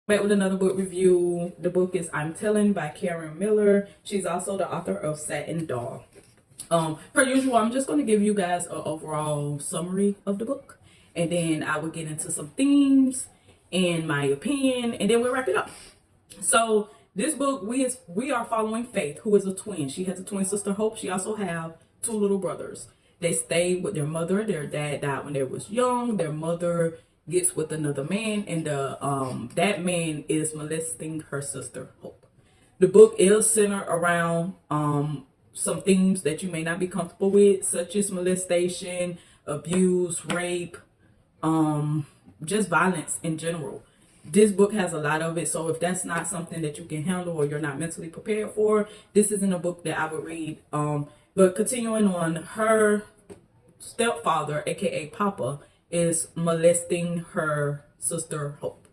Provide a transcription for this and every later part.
Back with another book review. The book is I'm Telling by Karen Miller. She's also the author of Satin Doll. Per usual, I'm just going to give you guys an overall summary of the book, and then I will get into some themes and my opinion, and then we'll wrap it up. So this book, we are following Faith, who is a twin. She has a twin sister, Hope. She also have two little brothers. They stayed with their mother. Their dad died when they was young. Their mother gets with another man, and that man is molesting her sister, Hope. The book is centered around some themes that you may not be comfortable with, such as molestation, abuse, rape, just violence in general. This book has a lot of it, so if that's not something that you can handle or you're not mentally prepared for, this isn't a book that I would read. But continuing on, her stepfather, aka Papa, is molesting her sister Hope,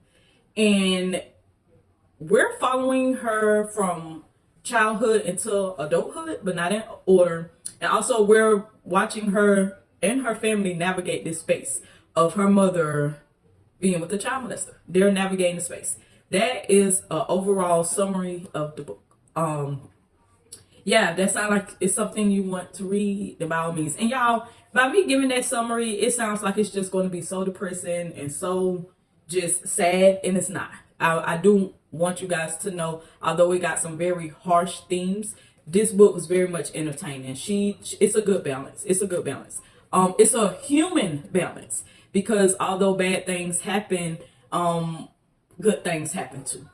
and we're following her from childhood until adulthood, but not in order. And also we're watching her and her family navigate this space of her mother being with the child molester. They're navigating the space. That is an overall summary of the book. Yeah, that sounds like it's something you want to read, by all means. And y'all, by me giving that summary, it sounds like it's just going to be so depressing and so just sad, and it's not. I do want you guys to know, although it got some very harsh themes, this book was very much entertaining. It's a good balance. It's a good balance. It's a human balance, because although bad things happen, good things happen too.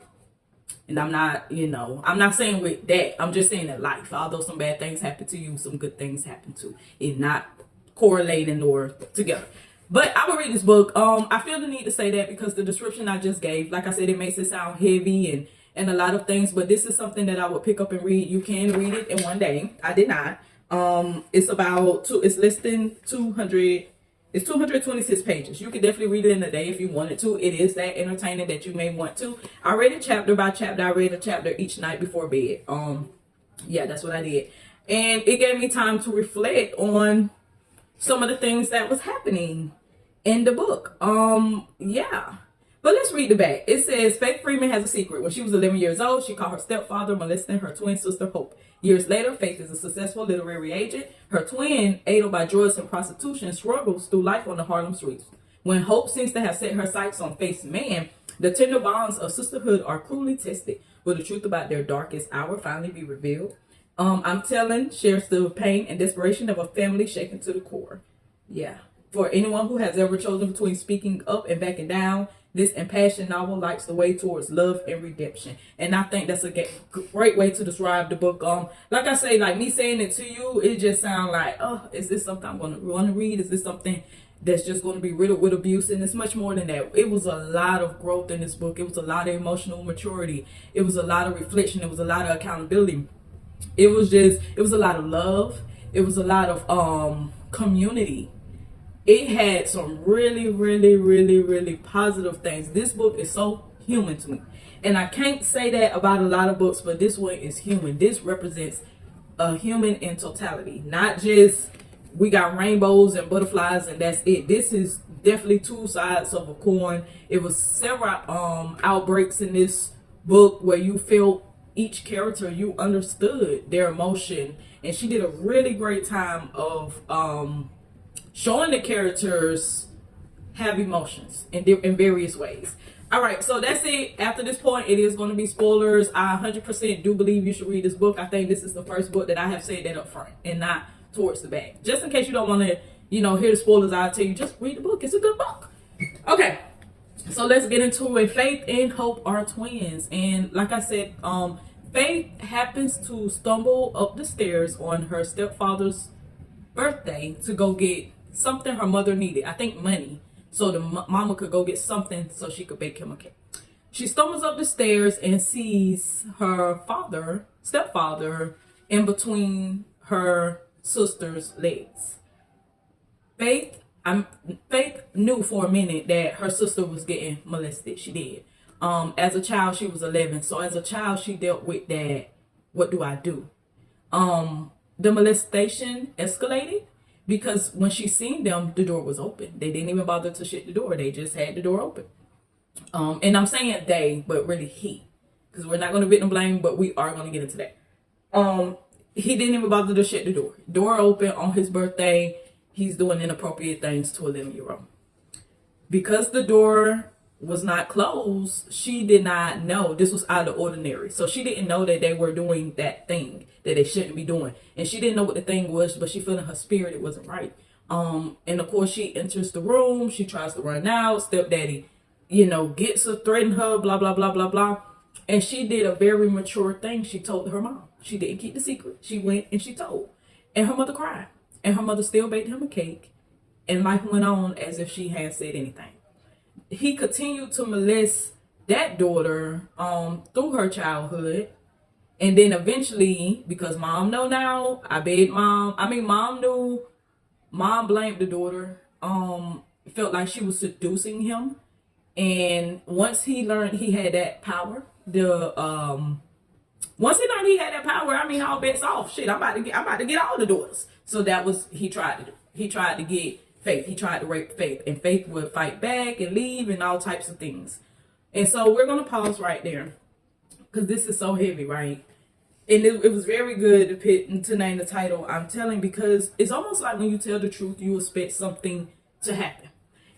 And I'm not saying with that, I'm just saying that life, although some bad things happen to you, some good things happen too. It's not correlating or together. But I will read this book. I feel the need to say that because the description I just gave, like I said, it makes it sound heavy and a lot of things, but this is something that I would pick up and read. You can read it in one day. I did not. It's listing 200. It's 226 pages. You can definitely read it in a day if you wanted to. It is that entertaining that you may want to. I read it chapter by chapter. I read a chapter each night before bed. Yeah, that's what I did. And it gave me time to reflect on some of the things that was happening in the book. Yeah. But let's read the back. It says, Faith Freeman has a secret. When she was 11 years old, she caught her stepfather molesting her twin sister, Hope. Years later, Faith is a successful literary agent. Her twin, aided by drugs and prostitution, struggles through life on the Harlem streets. When Hope seems to have set her sights on Faith's man, the tender bonds of sisterhood are cruelly tested. Will the truth about their darkest hour finally be revealed? I'm Telling shares the pain and desperation of a family shaken to the core. Yeah. For anyone who has ever chosen between speaking up and backing down, this impassioned novel lights the way towards love and redemption. And I think that's a great way to describe the book. Like I say, like me saying it to you, it just sounds like, oh, is this something I'm going to want to read? Is this something that's just going to be riddled with abuse? And it's much more than that. It was a lot of growth in this book. It was a lot of emotional maturity. It was a lot of reflection. It was a lot of accountability. It was a lot of love. It was a lot of community. It had some really, really, really, really positive things. This book is so human to me. And I can't say that about a lot of books, but this one is human. This represents a human in totality. Not just we got rainbows and butterflies and that's it. This is definitely two sides of a coin. It was several outbreaks in this book where you felt each character, you understood their emotion. And she did a really great time of showing the characters have emotions in various ways. All right, so that's it. After this point, it is going to be spoilers. I 100% do believe you should read this book. I think this is the first book that I have said that up front and not towards the back. Just in case you don't want to, hear the spoilers, I'll tell you, just read the book. It's a good book. Okay, so let's get into it. Faith and Hope are twins. And like I said, Faith happens to stumble up the stairs on her stepfather's birthday to go get something her mother needed. I think money. So the mama could go get something so she could bake him a cake. She stumbles up the stairs and sees her stepfather, in between her sister's legs. Faith knew for a minute that her sister was getting molested. She did. As a child, she was 11. So as a child, she dealt with that. What do I do? The molestation escalated. Because when she seen them, the door was open. They didn't even bother to shut the door. They just had the door open. And I'm saying they, but really he, because we're not going to victim blame, but we are going to get into that. He didn't even bother to shut the door. Door open on his birthday. He's doing inappropriate things to a 11-year-old. Because the door was not closed, she did not know this was out of the ordinary. So she didn't know that they were doing that thing that they shouldn't be doing. And she didn't know what the thing was, but she felt in her spirit it wasn't right. And of course she enters the room. She tries to run out. Stepdaddy, gets her, threatened her, blah, blah, blah, blah, blah. And she did a very mature thing. She told her mom. She didn't keep the secret. She went and she told. And her mother cried. And her mother still baked him a cake. And life went on as if she hadn't said anything. He continued to molest that daughter through her childhood. And then eventually, because mom know now, mom knew, mom blamed the daughter, felt like she was seducing him. And once he learned he had that power, all bets off. Shit, I'm about to get all the daughters. So that was, he tried to do. He tried to get Faith. He tried to rape Faith, and Faith would fight back and leave and all types of things. And so we're going to pause right there because this is so heavy, right? And it was very good to name the title I'm telling, because it's almost like when you tell the truth, you expect something to happen.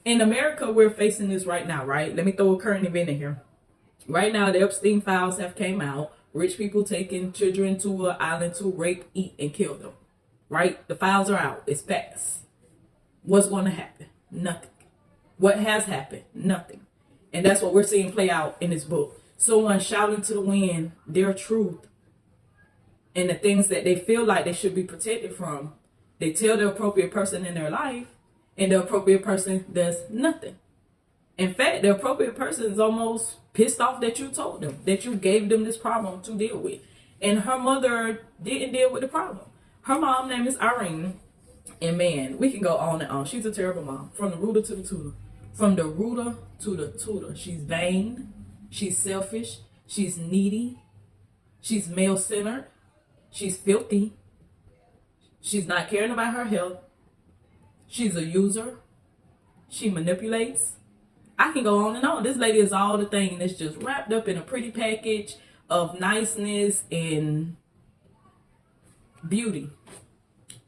In America, we're facing this right now, right? Let me throw a current event in here. Right now, the Epstein files have came out. Rich people taking children to an island to rape, eat, and kill them. Right? The files are out. It's facts. What's going to happen? Nothing. What has happened? Nothing. And that's what we're seeing play out in this book. Someone shouting to the wind their truth and the things that they feel like they should be protected from. They tell the appropriate person in their life, and the appropriate person does nothing. In fact, the appropriate person is almost pissed off that you told them, that you gave them this problem to deal with. And her mother didn't deal with the problem. Her mom name is Irene. And man, we can go on and on. She's a terrible mom. From the rooter to the tutor. From the rooter to the tutor. She's vain. She's selfish. She's needy. She's male-centered. She's filthy. She's not caring about her health. She's a user. She manipulates. I can go on and on. This lady is all the thing that's just wrapped up in a pretty package of niceness and beauty.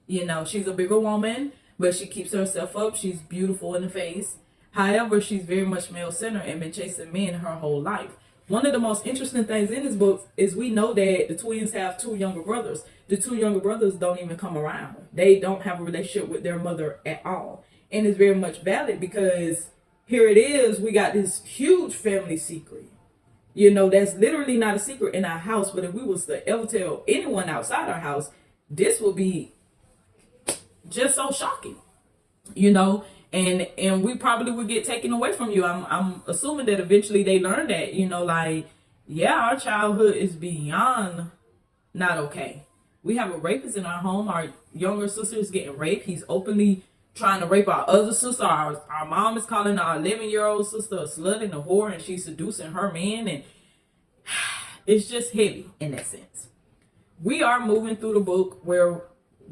She's a bigger woman, but she keeps herself up. She's beautiful in the face. However, she's very much male-centered and been chasing men her whole life. One of the most interesting things in this book is we know that the twins have 2 younger brothers. The 2 younger brothers don't even come around. They don't have a relationship with their mother at all. And it's very much valid because here it is. We got this huge family secret. That's literally not a secret in our house. But if we was to ever tell anyone outside our house, this would be just so shocking, and we probably would get taken away from you. I'm assuming that eventually they learn that, our childhood is beyond not okay. We have a rapist in our home. Our younger sister is getting raped. He's openly trying to rape our other sister. Our mom is calling our 11-year-old sister a slut and a whore, and she's seducing her man, and it's just heavy in that sense. We are moving through the book where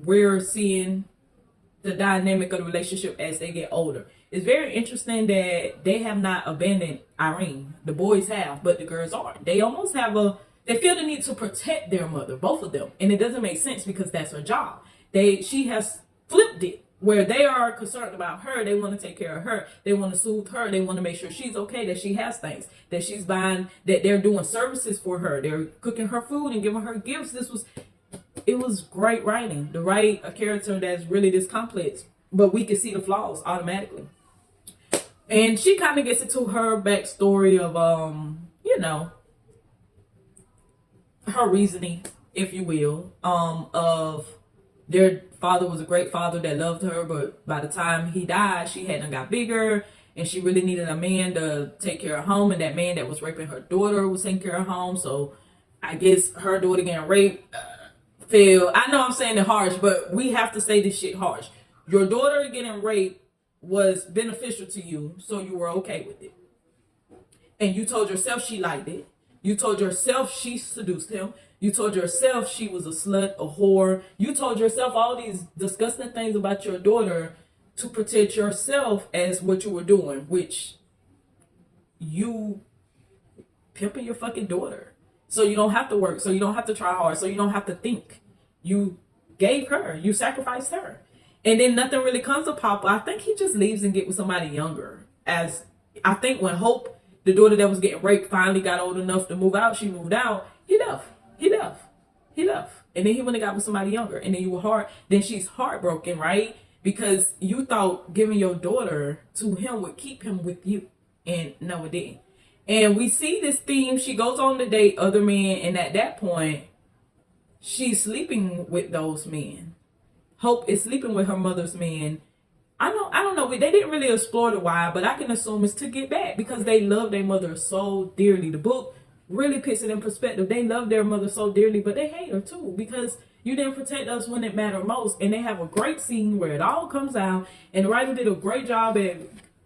we're seeing the dynamic of the relationship as they get older. It's very interesting that they have not abandoned Irene. The boys have, but the girls aren't. They almost they feel the need to protect their mother, both of them. And it doesn't make sense because that's her job. She has flipped it where they are concerned about her. They want to take care of her. They want to soothe her. They want to make sure she's okay, that she has things, that she's buying, that they're doing services for her. They're cooking her food and giving her gifts. It was great writing to write a character that's really this complex, but we can see the flaws automatically. And she kind of gets into her backstory of, her reasoning, if you will, of their father was a great father that loved her, but by the time he died, she hadn't got bigger, and she really needed a man to take care of home, and that man that was raping her daughter was taking care of home. So I guess her daughter getting raped, I know I'm saying it harsh, but we have to say this shit harsh. Your daughter getting raped was beneficial to you, so you were okay with it. And you told yourself she liked it. You told yourself she seduced him. You told yourself she was a slut, a whore. You told yourself all these disgusting things about your daughter to protect yourself as what you were doing, which you pimping your fucking daughter. So you don't have to work. So you don't have to try hard. So you don't have to think. You gave her. You sacrificed her. And then nothing really comes to Papa. I think he just leaves and get with somebody younger. As I think when Hope, the daughter that was getting raped, finally got old enough to move out, she moved out. He left. And then he went and got with somebody younger. And then you were hard. Then she's heartbroken, right? Because you thought giving your daughter to him would keep him with you. And no, it didn't. And we see this theme. She goes on to date other men. And at that point, she's sleeping with those men. Hope is sleeping with her mother's men. I don't know. They didn't really explore the why, but I can assume it's to get back because they love their mother so dearly. The book really puts it in perspective. They love their mother so dearly, but they hate her too because you didn't protect us when it mattered most. And they have a great scene where it all comes out. And the writer did a great job at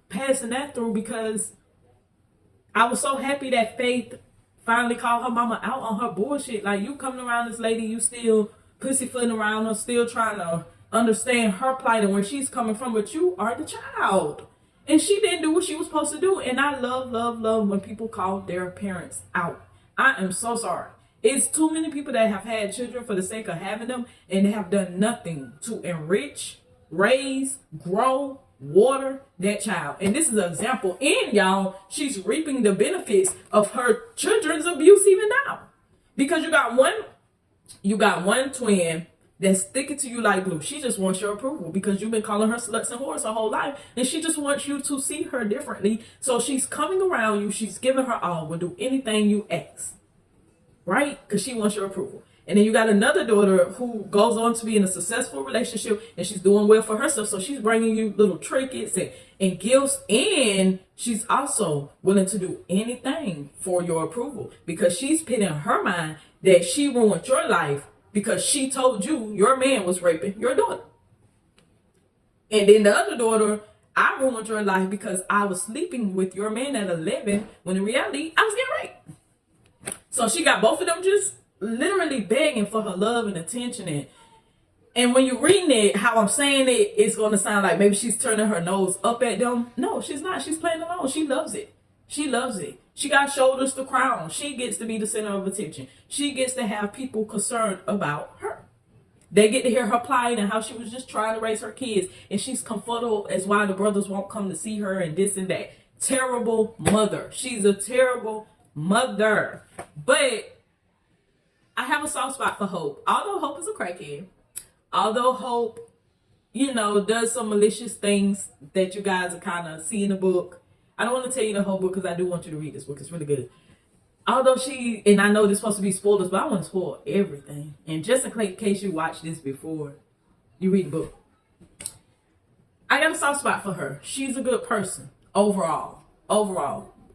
passing that through because I was so happy that Faith finally called her mama out on her bullshit. Like, you coming around this lady, you still pussyfooting around her, still trying to understand her plight and where she's coming from, but you are the child. And she didn't do what she was supposed to do. And I love when people call their parents out. I am so sorry. It's too many people that have had children for the sake of having them and they have done nothing to enrich, raise, grow, water that child. And this is an example. And y'all, she's reaping the benefits of her children's abuse even now. Because you got one twin that's sticking to you like glue. She just wants your approval because you've been calling her sluts and whores her whole life. And she just wants you to see her differently. So she's coming around you. She's giving her all. Will do anything you ask. Right? Because she wants your approval. And then you got another daughter who goes on to be in a successful relationship and she's doing well for herself. So she's bringing you little trinkets and gifts. And she's also willing to do anything for your approval because she's put in her mind that she ruined your life because she told you your man was raping your daughter. And then the other daughter, I ruined your life because I was sleeping with your man at 11 when in reality I was getting raped. So she got both of them just literally begging for her love and attention. And when you're reading it, how I'm saying it, it's going to sound like maybe she's turning her nose up at them. No, she's not. She's playing along. She loves it. She loves it. She got shoulders to cry on. She gets to be the center of attention. She gets to have people concerned about her. They get to hear her plight and how she was just trying to raise her kids. And she's comfortable as why the brothers won't come to see her and this and that. Terrible mother. She's a terrible mother. But I have a soft spot for Hope. Although Hope is a crackhead. Although Hope, does some malicious things that you guys are kind of see in the book. I don't want to tell you the whole book because I do want you to read this book. It's really good. Although and I know this is supposed to be spoilers, but I want to spoil everything. And just in case you watch this before you read the book. I got a soft spot for her. She's a good person. Overall.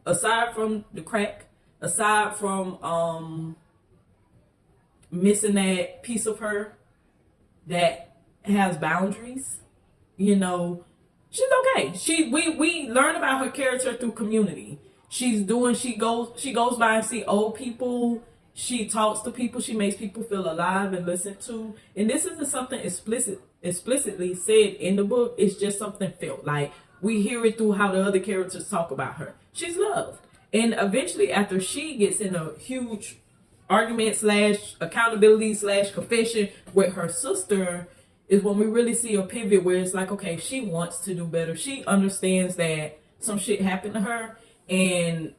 Aside from the crack. Aside from missing that piece of her that has boundaries. She's okay. We learn about her character through Community. She goes by and see old people. She talks to people. She makes people feel alive and listened to. And this isn't something explicitly said in the book. It's just something felt. Like we hear it through how the other characters talk about her. She's loved. And eventually after she gets in a huge argument / accountability / confession with her sister, is when we really see a pivot where it's like, okay, she wants to do better. She understands that some shit happened to her and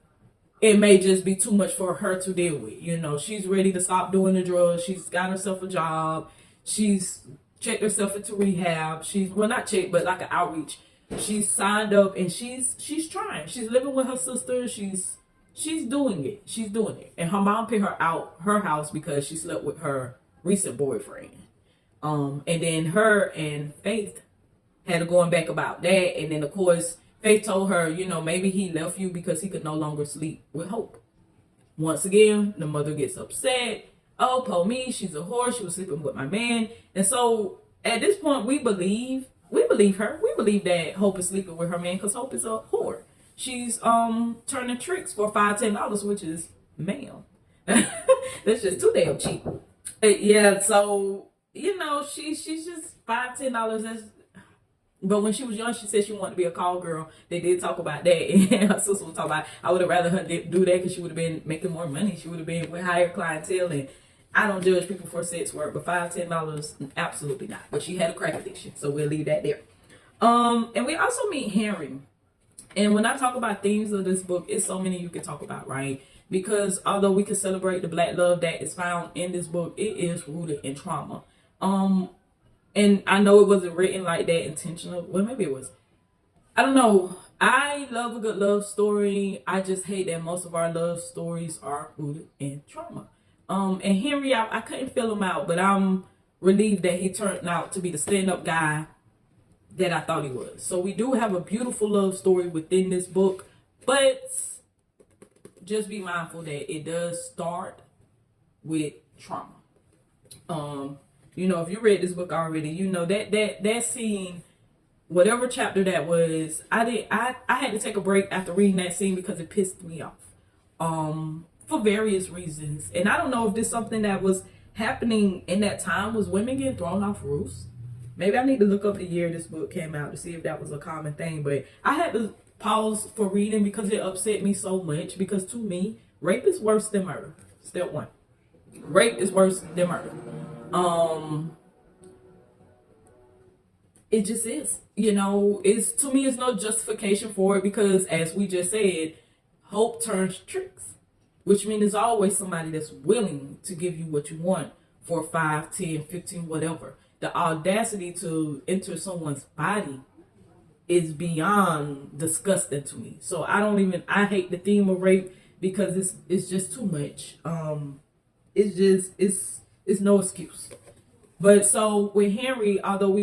it may just be too much for her to deal with. She's ready to stop doing the drugs. She's got herself a job. She's checked herself into rehab. Not checked, but like an outreach. She's signed up and she's trying. She's living with her sister. She's doing it. She's doing it. And her mom put her out her house because she slept with her recent boyfriend. And then her and Faith had a going back about that. And then, of course, Faith told her, maybe he left you because he could no longer sleep with Hope. Once again, the mother gets upset. Oh, poor me. She's a whore. She was sleeping with my man. And so at this point, we believe her. We believe that Hope is sleeping with her man because Hope is a whore. She's turning tricks for $5-10, which is, ma'am. That's just too damn cheap. Yeah, so... she's just $5-10. But when she was young, she said she wanted to be a call girl. They did talk about that, and her sister was talking about, I would have rather her do that because she would have been making more money. She would have been with higher clientele, and I don't judge people for sex work, but $5-10, absolutely not. But she had a crack addiction, so we'll leave that there. And we also meet Henry. And when I talk about themes of this book, it's so many you can talk about, right? Because although we can celebrate the Black love that is found in this book, it is rooted in trauma. And I know it wasn't written like that intentional. Well, maybe it was. I don't know. I love a good love story. I just hate that most of our love stories are rooted in trauma. And Henry, I couldn't fill him out, but I'm relieved that he turned out to be the stand-up guy that I thought he was. So we do have a beautiful love story within this book, but just be mindful that it does start with trauma. You know, if you read this book already, you know that scene, whatever chapter that was, I had to take a break after reading that scene because it pissed me off. For various reasons. And I don't know if this is something that was happening in that time. Was women getting thrown off roofs? Maybe I need to look up the year this book came out to see if that was a common thing. But I had to pause for reading because it upset me so much. Because to me, rape is worse than murder. Step one. Rape is worse than murder. It just is. You know, it's, to me, it's no justification for it because, as we just said, hope turns tricks. Which means there's always somebody that's willing to give you what you want for 5, 10, 15, whatever. The audacity to enter someone's body is beyond disgusting to me. So I hate the theme of rape because it's just too much. It's no excuse. But so with Henry, although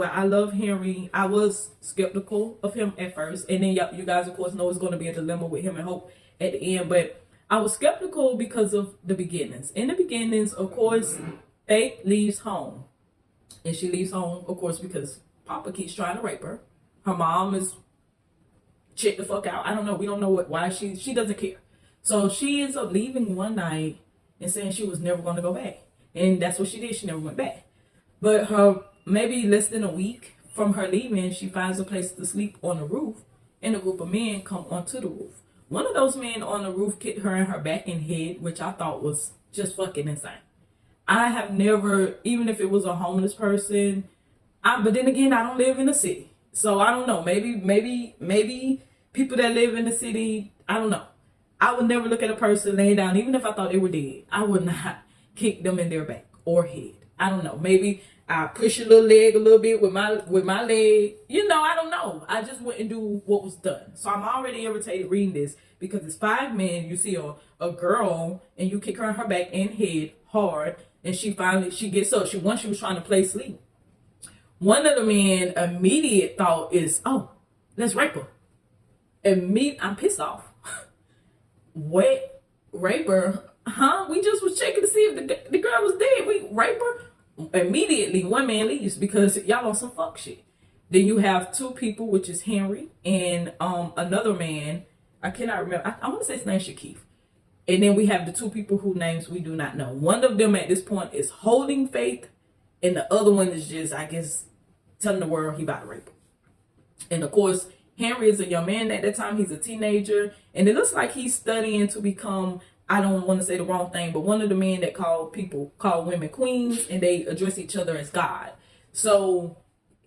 I love Henry, I was skeptical of him at first. And then you guys, of course, know it's going to be a dilemma with him and Hope at the end. But I was skeptical because of the beginnings. In the beginnings, of course, Faith leaves home. And she leaves home, of course, because Papa keeps trying to rape her. Her mom is check the fuck out. I don't know. We don't know why she doesn't care. So she ends up leaving one night and saying she was never going to go back. And that's what she did. She never went back. But maybe less than a week from her leaving, she finds a place to sleep on the roof. And a group of men come onto the roof. One of those men on the roof kicked her in her back and head, which I thought was just fucking insane. I have never, even if it was a homeless person, but then again, I don't live in the city. So I don't know. Maybe people that live in the city, I don't know. I would never look at a person laying down, even if I thought they were dead. I would not kick them in their back or head. I don't know. Maybe I push your little leg a little bit with my leg. You know, I don't know. I just wouldn't do what was done. So I'm already irritated reading this because it's 5 men. You see a girl and you kick her in her back and head hard. And she gets up. She was trying to play sleep. One of the men immediate thought is, oh, let's rape her. I'm pissed off. What? Rape her? Huh? We just was checking to see if the girl was dead. We rape her? Immediately, one man leaves because y'all on some fuck shit. Then you have 2 people, which is Henry and another man. I cannot remember. I want to say his name Shakeef. And then we have the 2 people whose names we do not know. One of them at this point is holding Faith, and the other one is just, I guess, telling the world he about to rape her. And of course, Henry is a young man at that time. He's a teenager, and it looks like he's studying to become, I don't want to say the wrong thing, but one of the men that call women queens, and they address each other as God. So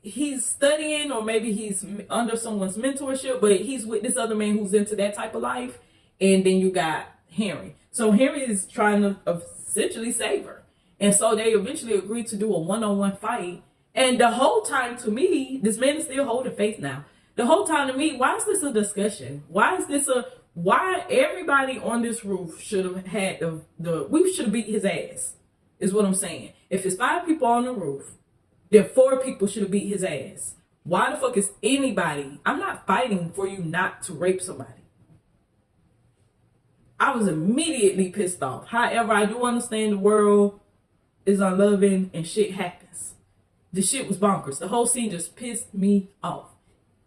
he's studying, or maybe he's under someone's mentorship, but he's with this other man who's into that type of life. And then you got Henry. So Henry is trying to essentially save her. And so they eventually agreed to do a one-on-one fight. And the whole time, to me, this man is still holding Faith now. The whole time, to me, why is this a discussion? Why everybody on this roof should have had we should have beat his ass, is what I'm saying. If it's 5 people on the roof, then 4 people should have beat his ass. Why the fuck is anybody? I'm not fighting for you not to rape somebody. I was immediately pissed off. However, I do understand the world is unloving and shit happens. The shit was bonkers. The whole scene just pissed me off.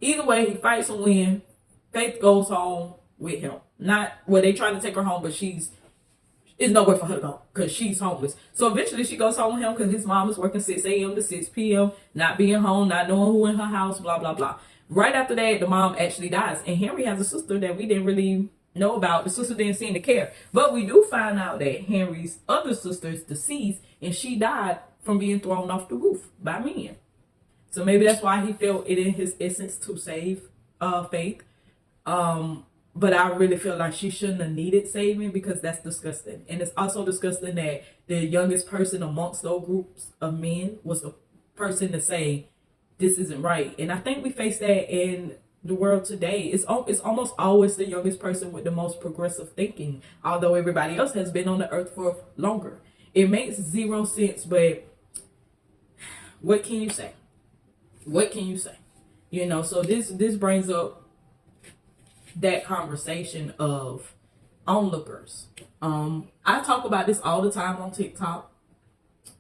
Either way, he fights and wins. Faith goes home with him. Not, well, they trying to take her home, but she's It's nowhere for her to go because she's homeless. So eventually she goes home with him because his mom is working 6 a.m. to 6 p.m., not being home, not knowing who in her house, blah, blah, blah. Right after that, the mom actually dies. And Henry has a sister that we didn't really know about. The sister didn't seem to care. But we do find out that Henry's other sister is deceased and she died from being thrown off the roof by men. So maybe that's why he felt it in his essence to save Faith. But I really feel like she shouldn't have needed saving because that's disgusting. And it's also disgusting that the youngest person amongst those groups of men was the person to say, this isn't right. And I think we face that in the world today. It's almost always the youngest person with the most progressive thinking, although everybody else has been on the earth for longer. It makes zero sense, but what can you say? What can you say? You know, so this brings up that conversation of onlookers. I talk about this all the time on TikTok,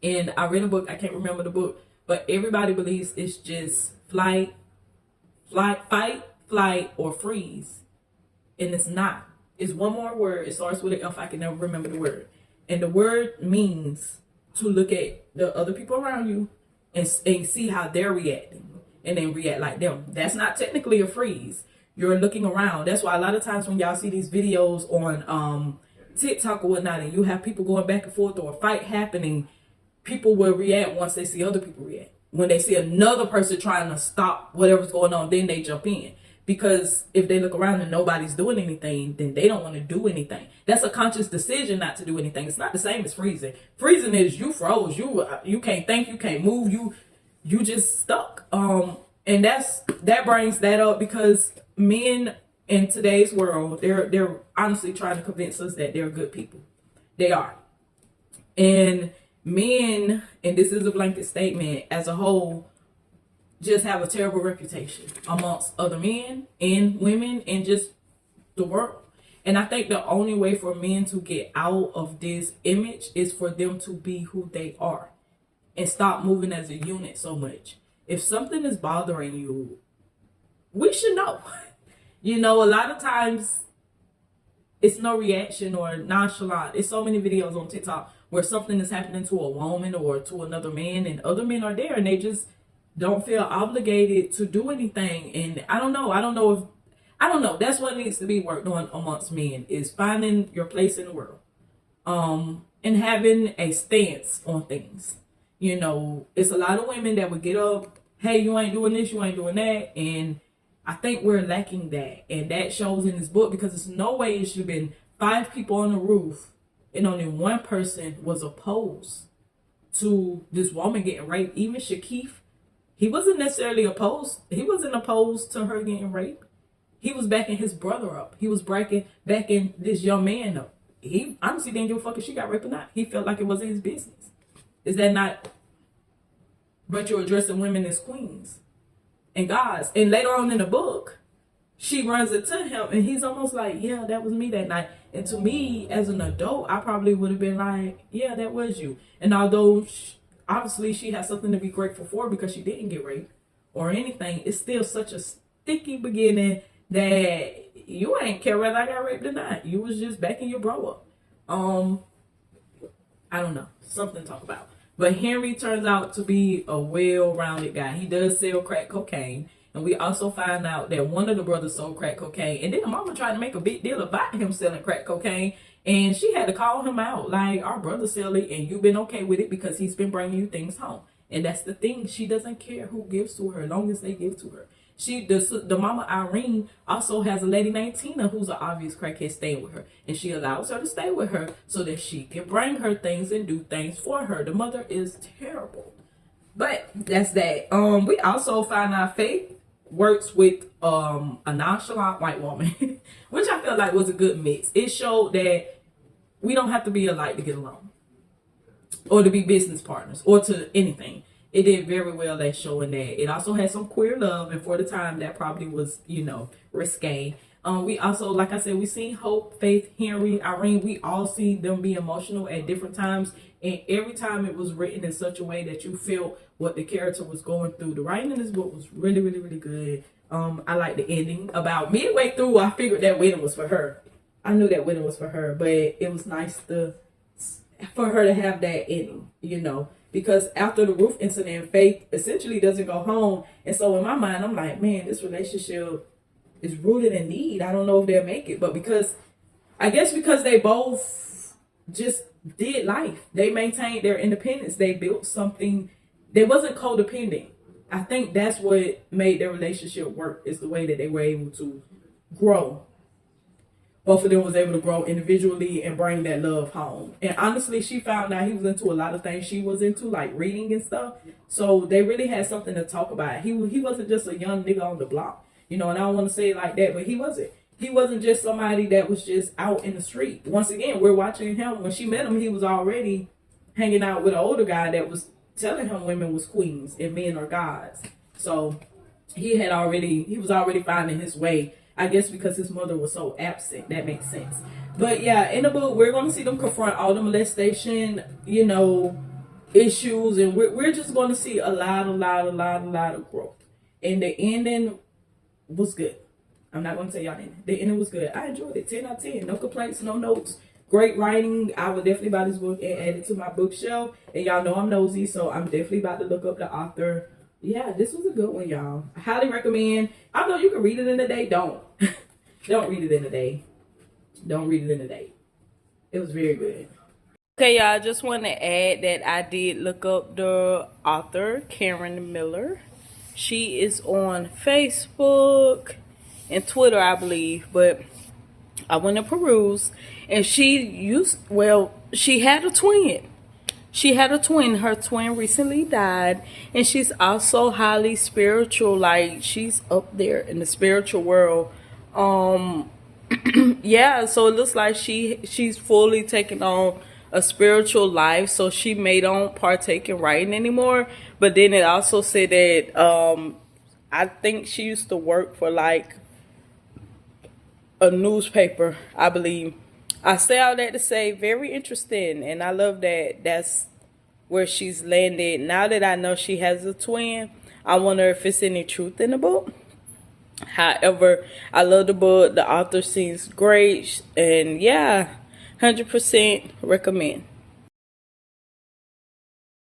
and I read a book, I can't remember the book, but everybody believes it's just fight, flight, or freeze. And it's not. It's one more word. It starts with an F. I can never remember the word. And the word means to look at the other people around you and see how they're reacting and then react like them. That's not technically a freeze. You're looking around. That's why a lot of times when y'all see these videos on TikTok or whatnot, and you have people going back and forth or a fight happening, people will react once they see other people react. When they see another person trying to stop whatever's going on, then they jump in. Because if they look around and nobody's doing anything, then they don't want to do anything. That's a conscious decision not to do anything. It's not the same as freezing. Freezing is you froze. You can't think. You can't move. You just stuck. And that brings that up because men in today's world, they're honestly trying to convince us that they're good people. They are. And men, and this is a blanket statement, as a whole, just have a terrible reputation amongst other men and women and just the world. And I think the only way for men to get out of this image is for them to be who they are and stop moving as a unit so much. If something is bothering you, we should know. You know, a lot of times it's no reaction or nonchalant. It's so many videos on TikTok where something is happening to a woman or to another man and other men are there and they just don't feel obligated to do anything. And I don't know. That's what needs to be worked on amongst men, is finding your place in the world. And having a stance on things. You know, it's a lot of women that would get up, hey, you ain't doing this, you ain't doing that. And I think we're lacking that. And that shows in this book because there's no way it should have been 5 people on the roof and only one person was opposed to this woman getting raped. Even Shakif, he wasn't necessarily opposed. He wasn't opposed to her getting raped. He was backing his brother up. He was backing this young man up. He honestly didn't give a fuck if she got raped or not. He felt like it wasn't his business. Is that not? But you're addressing women as queens and gods. And later on in the book, she runs into him and he's almost like, yeah, that was me that night. And to me, as an adult, I probably would have been like, yeah, that was you. And although obviously she has something to be grateful for because she didn't get raped or anything, it's still such a sticky beginning that you ain't care whether I got raped or not. You was just backing your bro up. I don't know. Something to talk about. But Henry turns out to be a well-rounded guy. He does sell crack cocaine. And we also find out that one of the brothers sold crack cocaine. And then the mama tried to make a big deal about him selling crack cocaine. And she had to call him out. Like, our brother sell it and you've been okay with it because he's been bringing you things home. And that's the thing. She doesn't care who gives to her as long as they give to her. The mama Irene also has a lady named Tina who's an obvious crackhead staying with her. And she allows her to stay with her so that she can bring her things and do things for her. The mother is terrible. But that's that. We also find out Faith works with a nonchalant white woman, which I felt like was a good mix. It showed that we don't have to be alike to get along or to be business partners or to anything. It did very well at showing that. It also had some queer love, and for the time that probably was, risque. We also, like I said, we seen Hope, Faith, Henry, Irene. We all see them be emotional at different times, and every time it was written in such a way that you felt what the character was going through. The writing in this book was really, really, really good. I like the ending. About midway through, I figured that wedding was for her. I knew that wedding was for her, but it was nice to for her to have that in, you know, because after the roof incident, Faith essentially doesn't go home. And so in my mind, I'm like, man, this relationship is rooted in need. I don't know if they'll make it, but I guess because they both just did life, they maintained their independence. They built something. They wasn't codependent. I think that's what made their relationship work, is the way that they were able to grow. Both of them was able to grow individually and bring that love home. And honestly, she found out he was into a lot of things she was into, like reading and stuff. So they really had something to talk about. He wasn't just a young nigga on the block, you know, and I don't want to say it like that, but he wasn't. He wasn't just somebody that was just out in the street. Once again, we're watching him. When she met him, he was already hanging out with an older guy that was telling him women was queens and men are gods. So he was already finding his way. I guess because his mother was so absent. That makes sense. But yeah, in the book, we're going to see them confront all the molestation, you know, issues. And we're just going to see a lot of growth. And the ending was good. I'm not going to tell y'all the ending was good. I enjoyed it. 10 out of 10. No complaints, no notes. Great writing. I would definitely buy this book and add it to my bookshelf. And y'all know I'm nosy, so I'm definitely about to look up the author. Yeah, this was a good one, y'all. I highly recommend. I know you can read it in a day. Don't. Don't read it in a day. Don't read it in a day. It was very good. Okay, y'all, I just want to add that I did look up the author, Karen Miller. She is on Facebook and Twitter, I believe, but I went to peruse, and she had a twin. She had a twin. Her twin recently died, and she's also highly spiritual. Like, she's up there in the spiritual world. Yeah, so it looks like she's fully taken on a spiritual life, so she may don't partake in writing anymore. But then it also said that I think she used to work for like a newspaper, I believe. I say all that to say, very interesting, and I love that that's where she's landed. Now that I know she has a twin, I wonder if it's any truth in the book. However, I love the book. The author seems great, and yeah, 100% recommend.